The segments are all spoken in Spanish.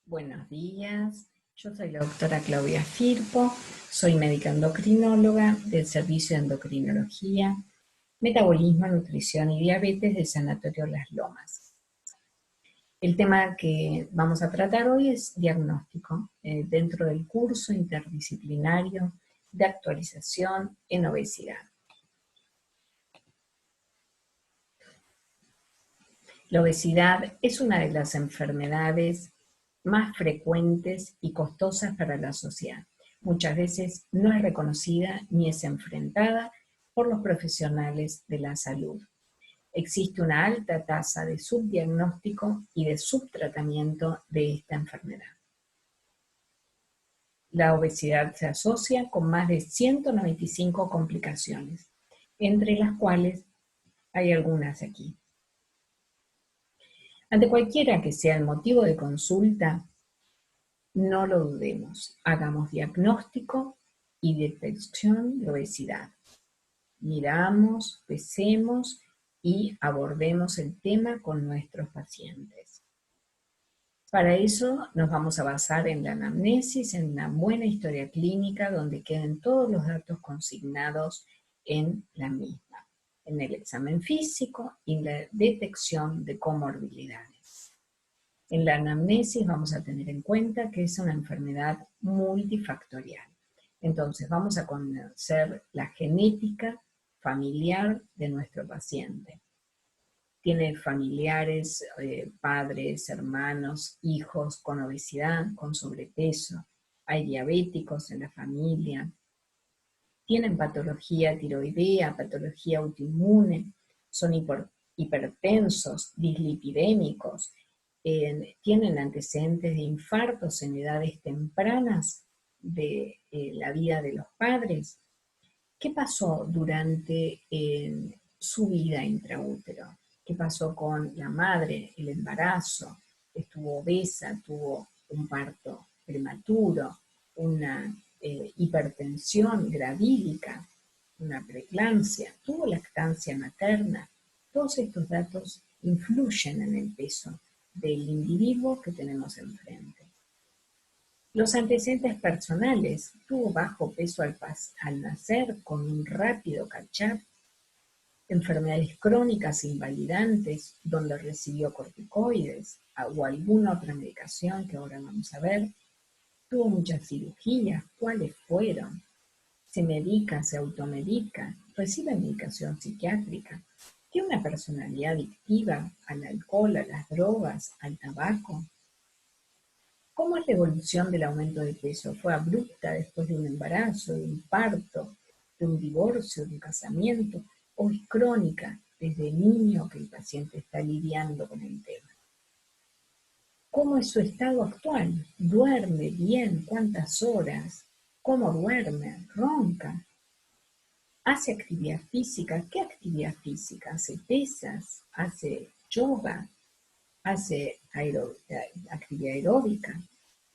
Buenos días, yo soy la doctora Claudia Firpo, soy médica endocrinóloga del Servicio de Endocrinología, Metabolismo, Nutrición y Diabetes del Sanatorio Las Lomas. El tema que vamos a tratar hoy es diagnóstico dentro del curso interdisciplinario de actualización en obesidad. La obesidad es una de las enfermedades más frecuentes y costosas para la sociedad. Muchas veces no es reconocida ni es enfrentada por los profesionales de la salud. Existe una alta tasa de subdiagnóstico y de subtratamiento de esta enfermedad. La obesidad se asocia con más de 195 complicaciones, entre las cuales hay algunas aquí. Ante cualquiera que sea el motivo de consulta, no lo dudemos, hagamos diagnóstico y detección de obesidad. Miramos, pesemos y abordemos el tema con nuestros pacientes. Para eso nos vamos a basar en la anamnesis, en una buena historia clínica donde queden todos los datos consignados en la misma, en el examen físico y la detección de comorbilidades. En la anamnesis vamos a tener en cuenta que es una enfermedad multifactorial. Entonces vamos a conocer la genética familiar de nuestro paciente. Tiene familiares, padres, hermanos, hijos con obesidad, con sobrepeso. Hay diabéticos en la familia. Tienen patología tiroidea, patología autoinmune, son hipertensos, dislipidémicos, tienen antecedentes de infartos en edades tempranas de la vida de los padres. ¿Qué pasó durante su vida intraútero? ¿Qué pasó con la madre, el embarazo? ¿Estuvo obesa? ¿Tuvo un parto prematuro? ¿Una hipertensión gravídica? ¿Una preeclampsia? ¿Tuvo lactancia materna? Todos estos datos influyen en el peso del individuo que tenemos enfrente. Los antecedentes personales: tuvo bajo peso al nacer con un rápido catch-up, enfermedades crónicas invalidantes donde recibió corticoides o alguna otra medicación que ahora vamos a ver, tuvo muchas cirugías, ¿cuáles fueron? Se medica, se automedica, recibe medicación psiquiátrica, tiene una personalidad adictiva al alcohol, a las drogas, al tabaco. ¿Cómo es la evolución del aumento de peso? ¿Fue abrupta después de un embarazo, de un parto, de un divorcio, de un casamiento? ¿O es crónica desde niño que el paciente está lidiando con el tema? ¿Cómo es su estado actual? ¿Duerme bien? ¿Cuántas horas? ¿Cómo duerme? ¿Ronca? ¿Hace actividad física? ¿Qué actividad física? ¿Hace pesas? ¿Hace yoga? ¿Hace actividad aeróbica?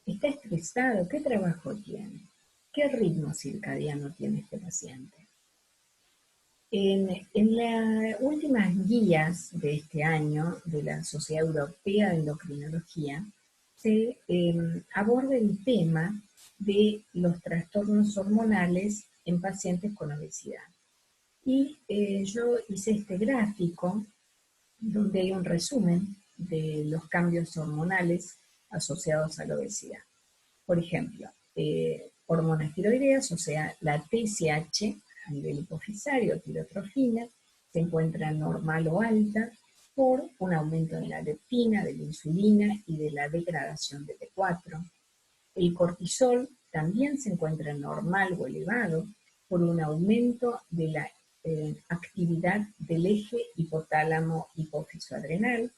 ¿Está estresado? ¿Qué trabajo tiene? ¿Qué ritmo circadiano tiene este paciente? En las últimas guías de este año de la Sociedad Europea de Endocrinología se aborda el tema de los trastornos hormonales en pacientes con obesidad. Y yo hice este gráfico donde hay un resumen de los cambios hormonales asociados a la obesidad. Por ejemplo, hormonas tiroideas, o sea, la TSH a nivel hipofisario, tirotrofina, se encuentra normal o alta por un aumento de la leptina, de la insulina y de la degradación de T4. El cortisol también se encuentra normal o elevado por un aumento de la actividad del eje hipotálamo-hipófiso-adrenal,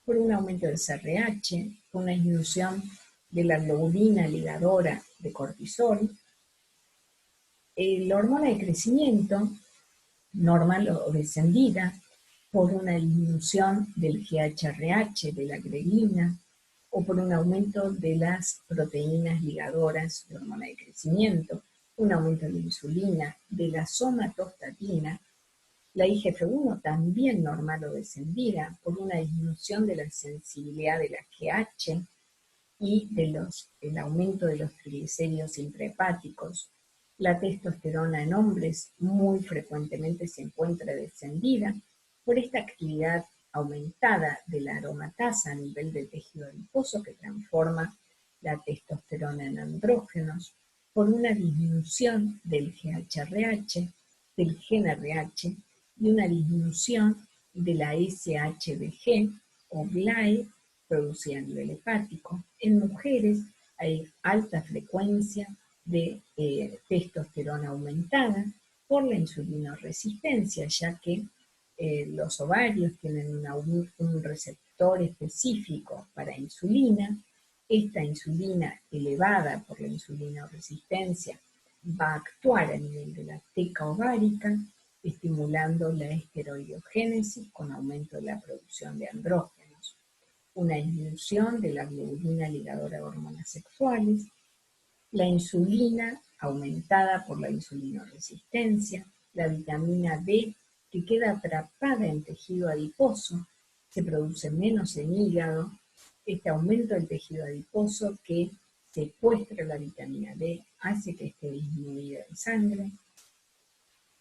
por un aumento del CRH, por una disminución de la globulina ligadora de cortisol. La hormona de crecimiento, normal o descendida, por una disminución del GHRH, de la grelina, o por un aumento de las proteínas ligadoras de hormona de crecimiento, un aumento de la insulina, de la somatostatina, la IGF-1 también normal o descendida, por una disminución de la sensibilidad de la GH, y el aumento de los triglicéridos intrahepáticos. La testosterona en hombres muy frecuentemente se encuentra descendida por esta actividad aumentada de la aromatasa a nivel del tejido adiposo que transforma la testosterona en andrógenos, por una disminución del GHRH, del gen RH y una disminución de la SHBG o GLAE producida a nivel hepático. En mujeres hay alta frecuencia de testosterona aumentada por la insulinoresistencia, ya que los ovarios tienen un receptor específico para insulina. Esta insulina elevada por la insulinoresistencia va a actuar a nivel de la teca ovárica, estimulando la esteroidogénesis con aumento de la producción de andrógenos, una disminución de la globulina ligadora a hormonas sexuales, la insulina aumentada por la insulinoresistencia, la vitamina D que queda atrapada en tejido adiposo, se produce menos en hígado, este aumento del tejido adiposo que secuestra la vitamina D hace que esté disminuida en sangre,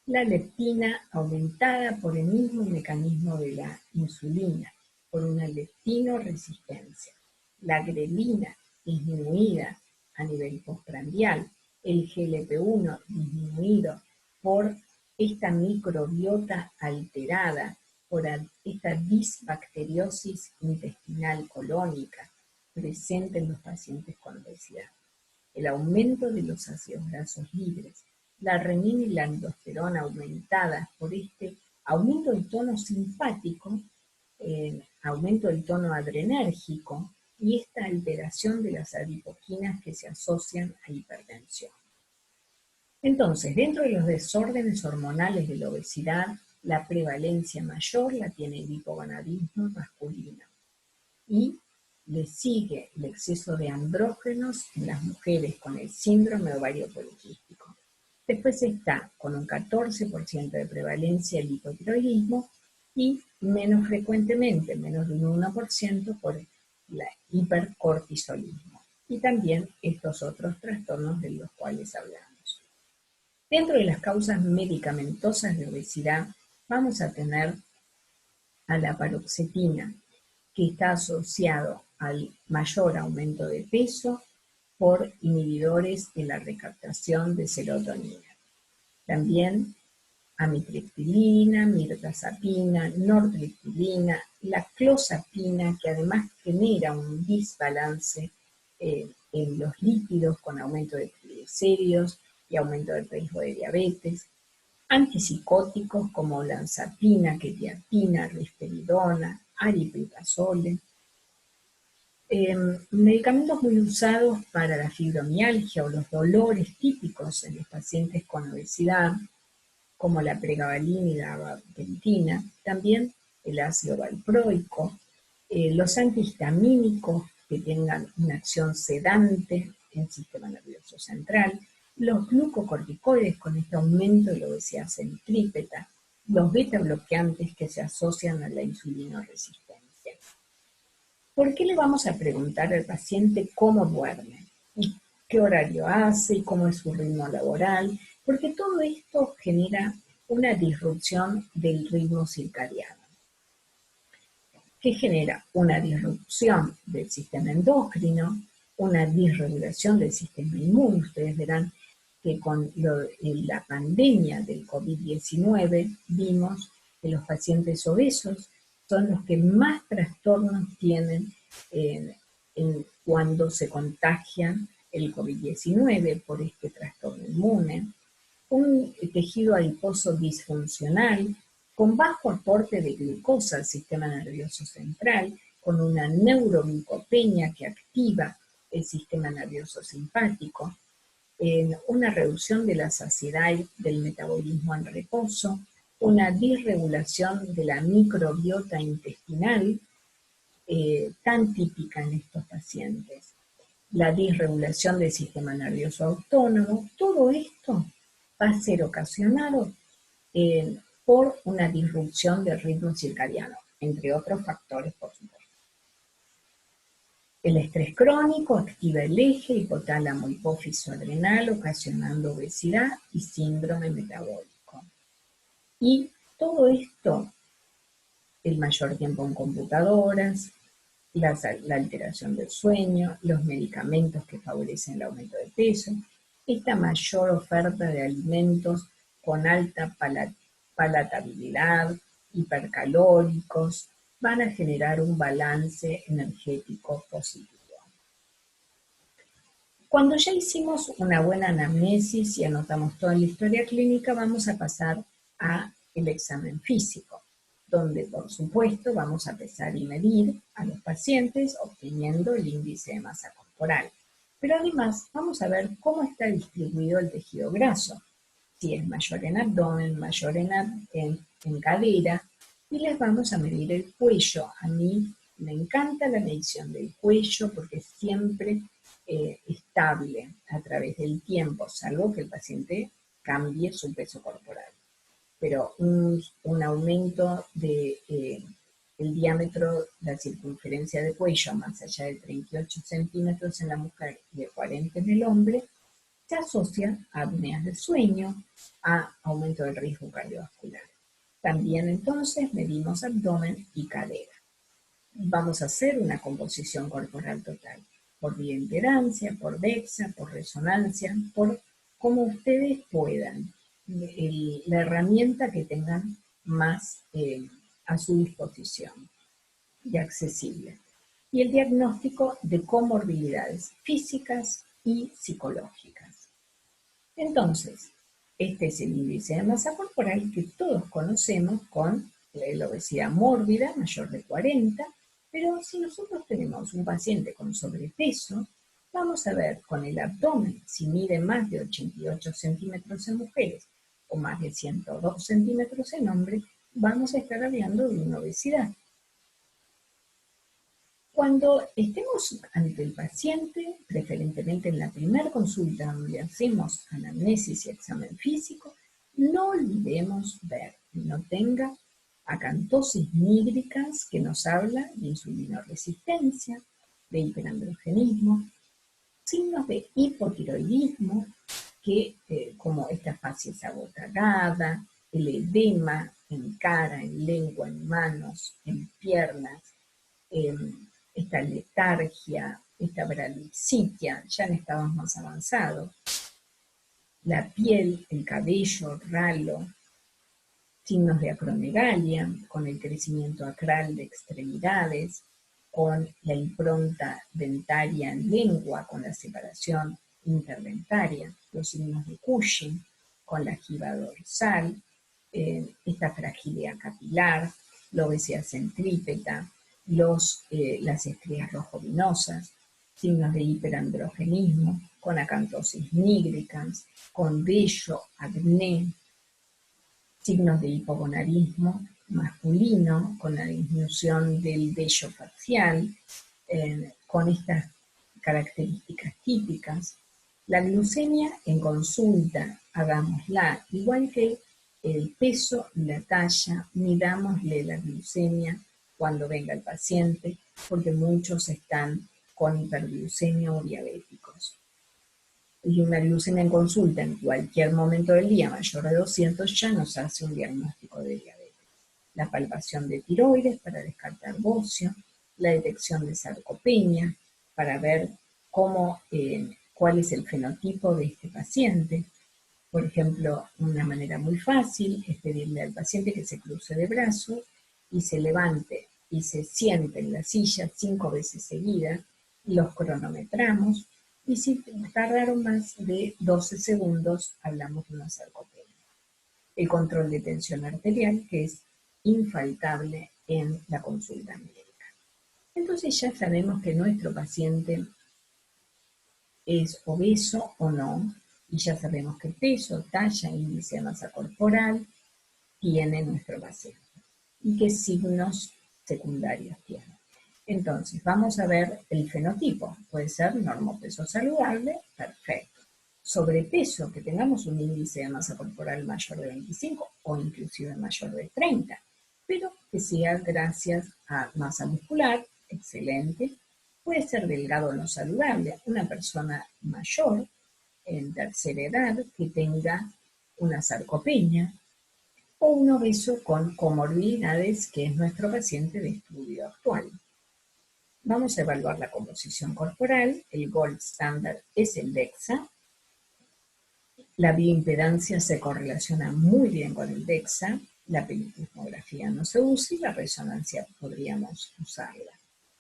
la leptina aumentada por el mismo mecanismo de la insulina, por una leptinoresistencia, la grelina disminuida a nivel postprandial, el GLP-1 disminuido por esta microbiota alterada, por esta disbacteriosis intestinal colónica presente en los pacientes con obesidad, el aumento de los ácidos grasos libres, la renina y la aldosterona aumentadas por este aumento del tono simpático, aumento del tono adrenérgico y esta alteración de las adipoquinas que se asocian a hipertensión. Entonces, dentro de los desórdenes hormonales de la obesidad, la prevalencia mayor la tiene el hipogonadismo masculino y le sigue el exceso de andrógenos en las mujeres con el síndrome ovario poliquístico. Después está con un 14% de prevalencia el hipotiroidismo y menos frecuentemente, menos de un 1% por el hipercortisolismo. Y también estos otros trastornos de los cuales hablamos. Dentro de las causas medicamentosas de obesidad vamos a tener a la paroxetina, que está asociado al mayor aumento de peso por inhibidores de la recaptación de serotonina. También amitriptilina, mirtazapina, nortriptilina, la clozapina, que además genera un desbalance en los lípidos con aumento de triglicéridos y aumento del riesgo de diabetes, antipsicóticos como olanzapina, quetiapina, risperidona, aripiprazole, medicamentos muy usados para la fibromialgia o los dolores típicos en los pacientes con obesidad, como la pregabalina y la gabapentina, también el ácido valproico, los antihistamínicos que tengan una acción sedante en el sistema nervioso central, los glucocorticoides con este aumento de la obesidad centrípeta, los beta bloqueantes que se asocian a la insulinoresistencia. ¿Por qué le vamos a preguntar al paciente cómo duerme? ¿Y qué horario hace? ¿Y cómo es su ritmo laboral? Porque todo esto genera una disrupción del ritmo circadiano, que genera una disrupción del sistema endocrino, una disregulación del sistema inmune. Ustedes verán que con la pandemia del COVID-19 vimos que los pacientes obesos son los que más trastornos tienen cuando se contagian el COVID-19 por este trastorno inmune. Un tejido adiposo disfuncional con bajo aporte de glucosa al sistema nervioso central, con una neuroglicopenia que activa el sistema nervioso simpático, una reducción de la saciedad del metabolismo en reposo, una disregulación de la microbiota intestinal, tan típica en estos pacientes, la disregulación del sistema nervioso autónomo. Todo esto va a ser ocasionado por una disrupción del ritmo circadiano, entre otros factores, por supuesto. El estrés crónico activa el eje hipotálamo hipófiso adrenal, ocasionando obesidad y síndrome metabólico. Y todo esto, el mayor tiempo en computadoras, la alteración del sueño, los medicamentos que favorecen el aumento de peso, esta mayor oferta de alimentos con alta palatabilidad, hipercalóricos, van a generar un balance energético positivo. Cuando ya hicimos una buena anamnesis y anotamos toda la historia clínica, vamos a pasar al examen físico, donde por supuesto vamos a pesar y medir a los pacientes obteniendo el índice de masa corporal. Pero además vamos a ver cómo está distribuido el tejido graso, si es mayor en abdomen, mayor en cadera, y les vamos a medir el cuello. A mí me encanta la medición del cuello porque es siempre estable a través del tiempo, salvo que el paciente cambie su peso corporal. Pero un aumento de el diámetro, la circunferencia de cuello más allá de 38 centímetros en la mujer y de 40 en el hombre, se asocia a apneas de sueño, a aumento del riesgo cardiovascular. También entonces medimos abdomen y cadera. Vamos a hacer una composición corporal total, por bioimpedancia, por DEXA, por resonancia, por como ustedes puedan, la herramienta que tengan más a su disposición y accesible. Y el diagnóstico de comorbilidades físicas y psicológicas. Entonces, este es el índice de masa corporal que todos conocemos con la obesidad mórbida mayor de 40, pero si nosotros tenemos un paciente con sobrepeso, vamos a ver con el abdomen, si mide más de 88 centímetros en mujeres o más de 102 centímetros en hombres, vamos a estar hablando de una obesidad. Cuando estemos ante el paciente, preferentemente en la primera consulta donde hacemos anamnesis y examen físico, no olvidemos ver que no tenga acantosis nígricas, que nos habla de insulinoresistencia, de hiperandrogenismo, signos de hipotiroidismo, que como esta facies abotagada, el edema en cara, en lengua, en manos, en piernas, esta letargia, esta bradicitia, ya en estados más avanzados, la piel, el cabello ralo, signos de acromegalia, con el crecimiento acral de extremidades, con la impronta dentaria en lengua, con la separación interdentaria, los signos de Cushing, con la jiba dorsal, esta fragilidad capilar, la obesidad centrípeta, las estrías rojovinosas, signos de hiperandrogenismo, con acantosis nígricas, con vello, acné, signos de hipogonarismo masculino, con la disminución del vello facial, con estas características típicas. La glucemia en consulta, hagámosla, igual que el peso y la talla, midámosle la glucemia cuando venga el paciente, porque muchos están con hiperglucemia o diabéticos. Y una glucemia en consulta en cualquier momento del día mayor de 200 ya nos hace un diagnóstico de diabetes. La palpación de tiroides para descartar bocio, la detección de sarcopenia para ver cuál es el fenotipo de este paciente. Por ejemplo, una manera muy fácil es pedirle al paciente que se cruce de brazos y se levante y se siente en la silla 5 veces seguidas, los cronometramos, y si tardaron más de 12 segundos, hablamos de una sarcopenia. El control de tensión arterial, que es infaltable en la consulta médica. Entonces ya sabemos que nuestro paciente es obeso o no, y ya sabemos qué peso, talla, índice de masa corporal tiene nuestro paciente y qué signos secundarios tiene. Entonces, vamos a ver el fenotipo. Puede ser normopeso saludable, perfecto. Sobrepeso, que tengamos un índice de masa corporal mayor de 25 o inclusive mayor de 30, pero que sea gracias a masa muscular, excelente, Puede ser delgado o no saludable, una persona mayor, en tercera edad, que tenga una sarcopenia, o un obeso con comorbilidades, que es nuestro paciente de estudio actual. Vamos a evaluar la composición corporal. El gold standard es el DEXA. La bioimpedancia se correlaciona muy bien con el DEXA. La perismografía no se usa y la resonancia podríamos usarla.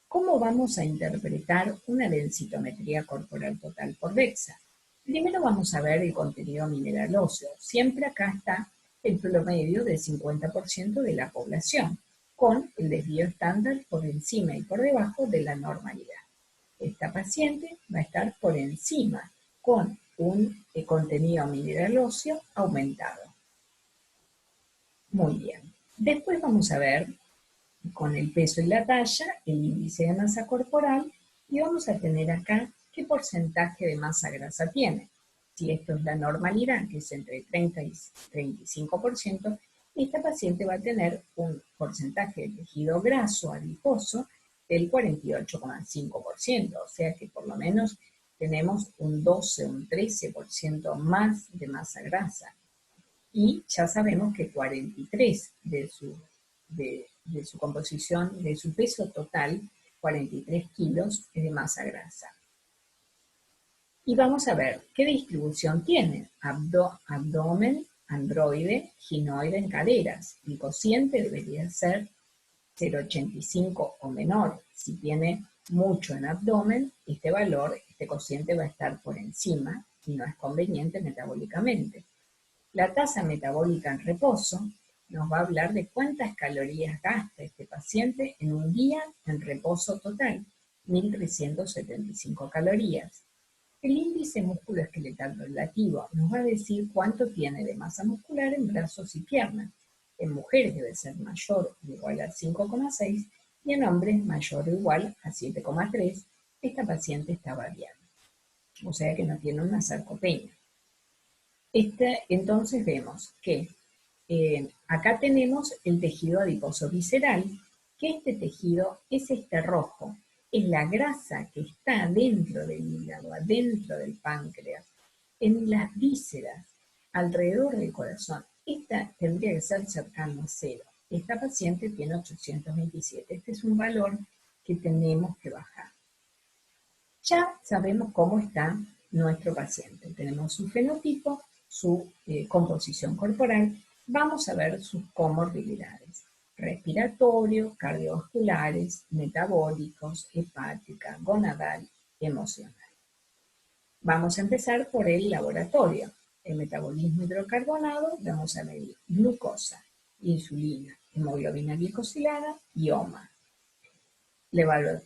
¿Cómo vamos a interpretar una densitometría corporal total por DEXA? Primero vamos a ver el contenido mineral óseo. Siempre acá está el promedio del 50% de la población, con el desvío estándar por encima y por debajo de la normalidad. Esta paciente va a estar por encima, con un contenido mineral óseo aumentado. Muy bien. Después vamos a ver con el peso y la talla, el índice de masa corporal, y vamos a tener acá qué porcentaje de masa grasa tiene. Si esto es la normalidad, que es entre 30 y 35%, esta paciente va a tener un porcentaje de tejido graso adiposo del 48,5%, o sea que por lo menos tenemos un 12, un 13% más de masa grasa. Y ya sabemos que 43 de su composición, de su peso total, 43 kilos, es de masa grasa. Y vamos a ver qué distribución tiene. Abdomen, androide, ginoide en caderas. El cociente debería ser 0,85 o menor. Si tiene mucho en abdomen, este cociente va a estar por encima y no es conveniente metabólicamente. La tasa metabólica en reposo nos va a hablar de cuántas calorías gasta este paciente en un día en reposo total, 1.375 calorías. El índice músculo-esqueletal relativo nos va a decir cuánto tiene de masa muscular en brazos y piernas. En mujeres debe ser mayor o igual a 5,6 y en hombres mayor o igual a 7,3. Esta paciente está variable, o sea que no tiene una sarcopenia. Entonces vemos que acá tenemos el tejido adiposo visceral, que este tejido es este rojo, es la grasa que está adentro del hígado, adentro del páncreas, en las vísceras, alrededor del corazón. Esta tendría que ser cercano a 0. Esta paciente tiene 827. Este es un valor que tenemos que bajar. Ya sabemos cómo está nuestro paciente. Tenemos su fenotipo, su composición corporal. Vamos a ver sus comorbilidades: respiratorio, cardiovasculares, metabólicos, hepática, gonadal, emocional. Vamos a empezar por el laboratorio. El metabolismo hidrocarbonado, vamos a medir glucosa, insulina, hemoglobina glicosilada y OMA.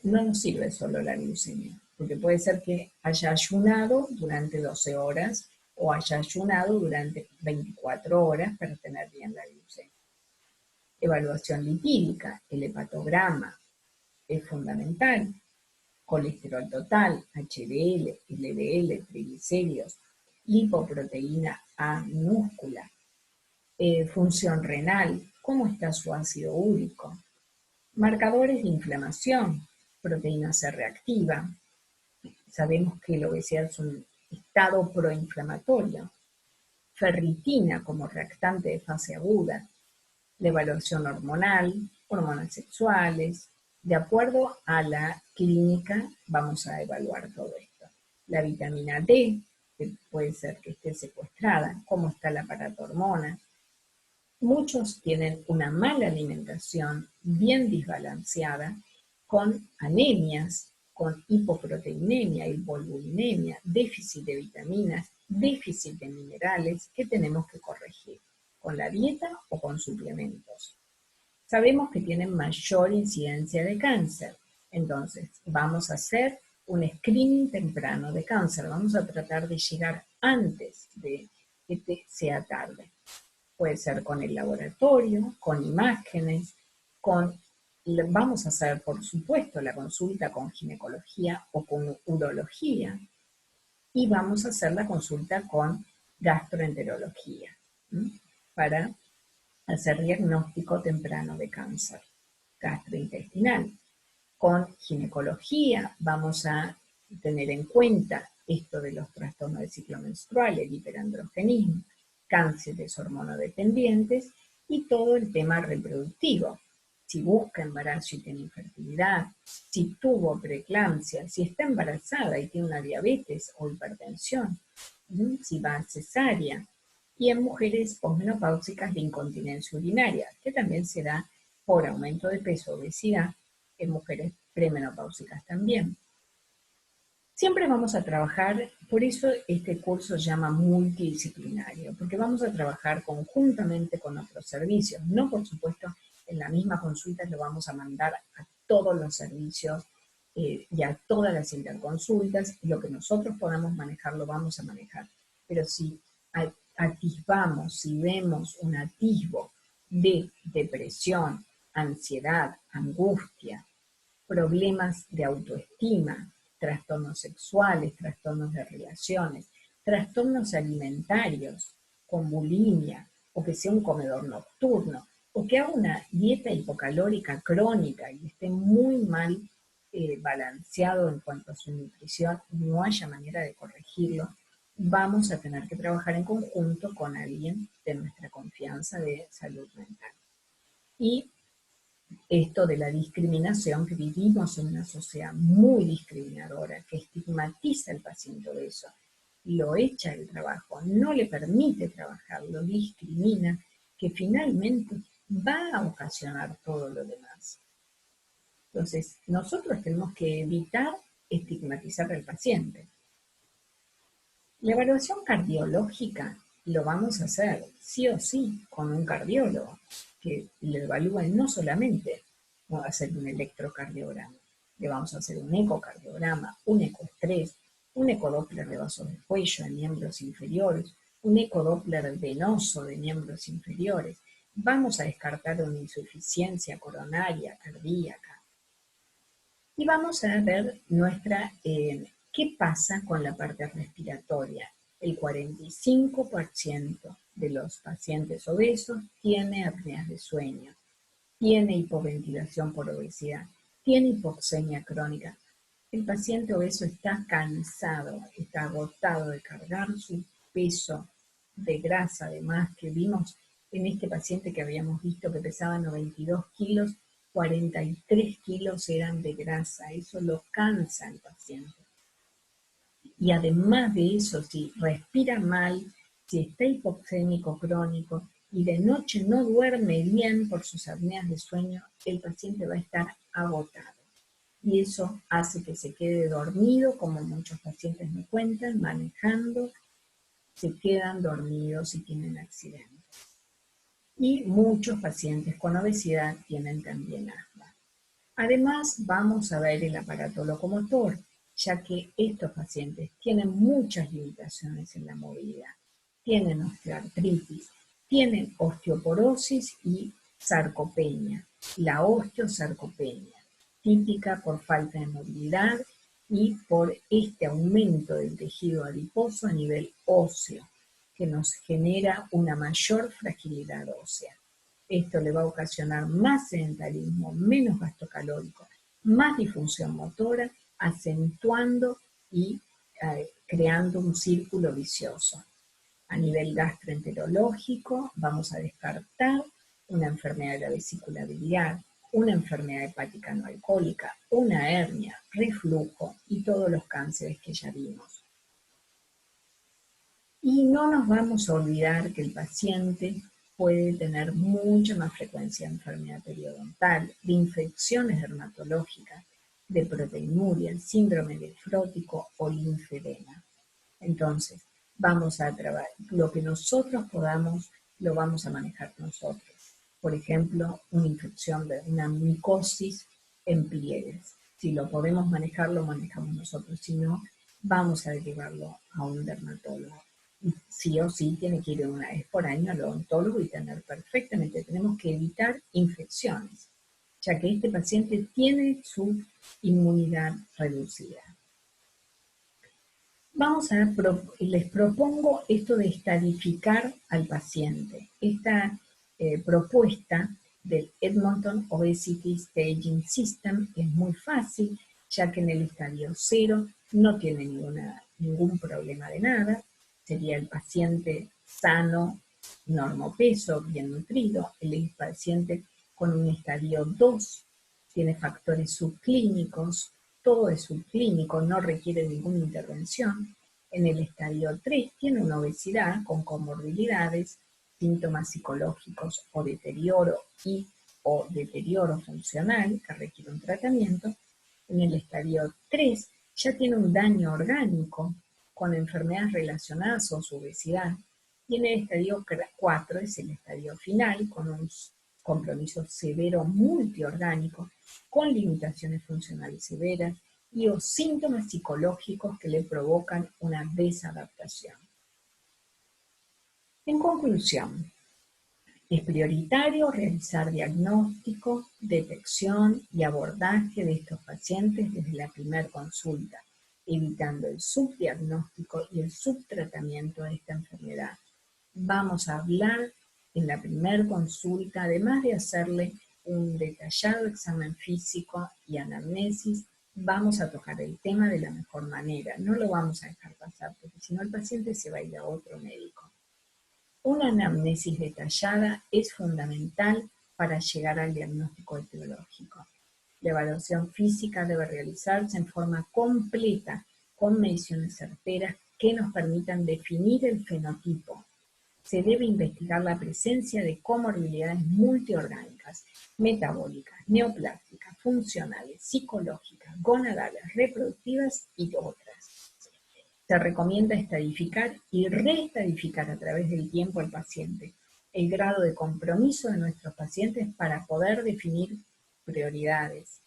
No nos sirve solo la glucemia, porque puede ser que haya ayunado durante 12 horas o haya ayunado durante 24 horas para tener bien la glucemia. Evaluación lipídica, el hepatograma es fundamental. Colesterol total, HDL, LDL, triglicéridos, lipoproteína A minúscula, función renal, cómo está su ácido úrico, marcadores de inflamación, proteína C reactiva. Sabemos que la obesidad es un estado proinflamatorio. Ferritina como reactante de fase aguda. La evaluación hormonal, hormonas sexuales. De acuerdo a la clínica vamos a evaluar todo esto. La vitamina D, que puede ser que esté secuestrada, cómo está el aparato hormona. Muchos tienen una mala alimentación, bien desbalanceada, con anemias, con hipoproteinemia, hipoalbuminemia, déficit de vitaminas, déficit de minerales que tenemos que corregir con la dieta o con suplementos. Sabemos que tienen mayor incidencia de cáncer, entonces vamos a hacer un screening temprano de cáncer, vamos a tratar de llegar antes de que sea tarde. Puede ser con el laboratorio, con imágenes, vamos a hacer, por supuesto, la consulta con ginecología o con urología, y vamos a hacer la consulta con gastroenterología, para hacer diagnóstico temprano de cáncer gastrointestinal. Con ginecología vamos a tener en cuenta esto de los trastornos del ciclo menstrual, el hiperandrogenismo, cánceres hormonodependientes y todo el tema reproductivo. Si busca embarazo y tiene infertilidad, si tuvo preeclampsia, si está embarazada y tiene una diabetes o hipertensión, si va a cesárea, y en mujeres posmenopáusicas de incontinencia urinaria, que también se da por aumento de peso, obesidad, en mujeres premenopáusicas también. Siempre vamos a trabajar, por eso este curso se llama multidisciplinario, porque vamos a trabajar conjuntamente con otros servicios. No, por supuesto, en la misma consulta lo vamos a mandar a todos los servicios y a todas las interconsultas. Lo que nosotros podamos manejar, lo vamos a manejar. Pero si atisbamos, si vemos un atisbo de depresión, ansiedad, angustia, problemas de autoestima, trastornos sexuales, trastornos de relaciones, trastornos alimentarios, con bulimia, o que sea un comedor nocturno, o que haga una dieta hipocalórica crónica y esté muy mal balanceado en cuanto a su nutrición, no haya manera de corregirlo, vamos a tener que trabajar en conjunto con alguien de nuestra confianza de salud mental. Y esto de la discriminación, que vivimos en una sociedad muy discriminadora, que estigmatiza al paciente obeso, lo echa del trabajo, no le permite trabajar, lo discrimina, que finalmente va a ocasionar todo lo demás. Entonces, nosotros tenemos que evitar estigmatizar al paciente. La evaluación cardiológica lo vamos a hacer sí o sí con un cardiólogo, que le evalúe no solamente va a hacer un electrocardiograma, le vamos a hacer un ecocardiograma, un ecoestrés, un ecodoppler de vasos de cuello de miembros inferiores, un ecodoppler venoso de miembros inferiores. Vamos a descartar una insuficiencia coronaria, cardíaca. Y vamos a ver ¿qué pasa con la parte respiratoria? El 45% de los pacientes obesos tiene apneas de sueño, tiene hipoventilación por obesidad, tiene hipoxemia crónica. El paciente obeso está cansado, está agotado de cargar su peso de grasa, además que vimos en este paciente que habíamos visto que pesaba 92 kilos, 43 kilos eran de grasa, eso lo cansa al paciente. Y además de eso, si respira mal, si está hipoxémico crónico y de noche no duerme bien por sus apneas de sueño, el paciente va a estar agotado. Y eso hace que se quede dormido, como muchos pacientes me cuentan, manejando, se quedan dormidos y tienen accidentes. Y muchos pacientes con obesidad tienen también asma. Además, vamos a ver el aparato locomotor, ya que estos pacientes tienen muchas limitaciones en la movilidad. Tienen osteoartritis, tienen osteoporosis y sarcopenia, la osteosarcopenia, típica por falta de movilidad y por este aumento del tejido adiposo a nivel óseo, que nos genera una mayor fragilidad ósea. Esto le va a ocasionar más sedentarismo, menos gasto calórico, más disfunción motora, acentuando y creando un círculo vicioso. A nivel gastroenterológico vamos a descartar una enfermedad de la vesícula biliar, una enfermedad hepática no alcohólica, una hernia, reflujo y todos los cánceres que ya vimos. Y no nos vamos a olvidar que el paciente puede tener mucha más frecuencia de enfermedad periodontal, de infecciones dermatológicas, de proteinuria, síndrome nefrótico o linfedema. Entonces, vamos a trabajar, lo que nosotros podamos, lo vamos a manejar nosotros. Por ejemplo, una infección de una micosis en pliegues. Si lo podemos manejar, lo manejamos nosotros. Si no, vamos a derivarlo a un dermatólogo. Sí o sí tiene que ir una vez por año al odontólogo y tener perfectamente, tenemos que evitar infecciones, ya que este paciente tiene su inmunidad reducida. Les propongo esto de estadificar al paciente. Esta propuesta del Edmonton Obesity Staging System es muy fácil, ya que en el estadio 0 no tiene ningún problema de nada, sería el paciente sano, normopeso, bien nutrido, el paciente con un estadio 2 tiene factores subclínicos, todo es subclínico, no requiere ninguna intervención. En el estadio 3 tiene una obesidad con comorbilidades, síntomas psicológicos o deterioro funcional que requiere un tratamiento. En el estadio 3 ya tiene un daño orgánico con enfermedades relacionadas a su obesidad. Y en el estadio 4 es el estadio final con un compromiso severo multiorgánico con limitaciones funcionales severas y o síntomas psicológicos que le provocan una desadaptación. En conclusión, es prioritario realizar diagnóstico, detección y abordaje de estos pacientes desde la primera consulta, evitando el subdiagnóstico y el subtratamiento de esta enfermedad. Vamos a hablar en la primera consulta, además de hacerle un detallado examen físico y anamnesis, vamos a tocar el tema de la mejor manera. No lo vamos a dejar pasar, porque si no el paciente se va a ir a otro médico. Una anamnesis detallada es fundamental para llegar al diagnóstico etiológico. La evaluación física debe realizarse en forma completa, con mediciones certeras que nos permitan definir el fenotipo. Se debe investigar la presencia de comorbilidades multiorgánicas, metabólicas, neoplásticas, funcionales, psicológicas, gonadales, reproductivas y otras. Se recomienda estadificar y reestadificar a través del tiempo al paciente el grado de compromiso de nuestros pacientes para poder definir prioridades.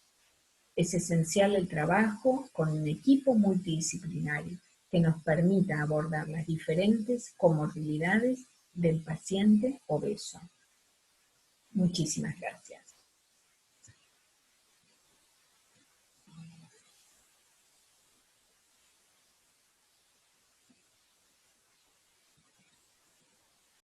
Es esencial el trabajo con un equipo multidisciplinario que nos permita abordar las diferentes comorbilidades del paciente obeso. Muchísimas gracias.